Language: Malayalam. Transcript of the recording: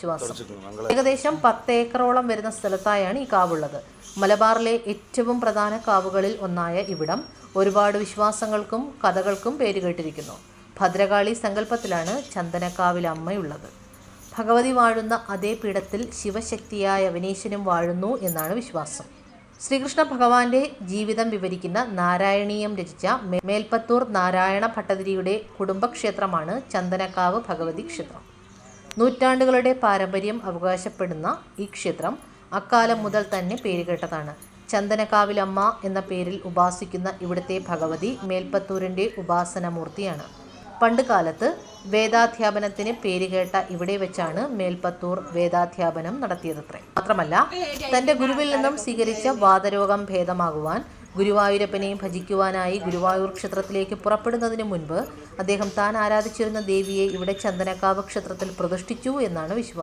വിശ്വാസം. ഏകദേശം 10 ഏക്കറോളം വരുന്ന സ്ഥലത്തായാണ് ഈ കാവുള്ളത്. മലബാറിലെ ഏറ്റവും പ്രധാന കാവുകളിൽ ഒന്നായ ഇവിടം ഒരുപാട് വിശ്വാസങ്ങൾക്കും കഥകൾക്കും പേരുകേട്ടിരിക്കുന്നു. ഭദ്രകാളി സങ്കല്പത്തിലാണ് ചന്ദനക്കാവിലമ്മയുള്ളത്. ഭഗവതി വാഴുന്ന അതേ പീഠത്തിൽ ശിവശക്തിയായ അവനീശ്വരനും വാഴുന്നു എന്നാണ് വിശ്വാസം. ശ്രീകൃഷ്ണ ഭഗവാന്റെ ജീവിതം വിവരിക്കുന്ന നാരായണീയം രചിച്ച മേൽപ്പത്തൂർ നാരായണ ഭട്ടതിരിയുടെ കുടുംബക്ഷേത്രമാണ് ചന്ദനക്കാവ് ഭഗവതി ക്ഷേത്രം. നൂറ്റാണ്ടുകളുടെ പാരമ്പര്യം അവകാശപ്പെടുന്ന ഈ ക്ഷേത്രം അക്കാലം മുതൽ തന്നെ പേരുകേട്ടതാണ്. ചന്ദനക്കാവിലമ്മ എന്ന പേരിൽ ഉപാസിക്കുന്ന ഇവിടുത്തെ ഭഗവതി മേൽപ്പത്തൂരിൻ്റെ ഉപാസനമൂർത്തിയാണ്. പണ്ട് കാലത്ത് വേദാധ്യാപനത്തിന് പേരുകേട്ട ഇവിടെ വെച്ചാണ് മേൽപ്പത്തൂർ വേദാധ്യാപനം നടത്തിയതത്രേ. മാത്രമല്ല, തൻ്റെ ഗുരുവിൽ നിന്നും സ്വീകരിച്ച വാതരോഗം ഭേദമാകുവാൻ ഗുരുവായൂരപ്പനെ ഭജിക്കുവാനായി ഗുരുവായൂർ ക്ഷേത്രത്തിലേക്ക് പുറപ്പെടുന്നതിന് മുൻപ് അദ്ദേഹം താൻ ആരാധിച്ചിരുന്ന ദേവിയെ ഇവിടെ ചന്ദനക്കാവ് ക്ഷേത്രത്തിൽ പ്രതിഷ്ഠിച്ചു എന്നാണ് വിശ്വാസം.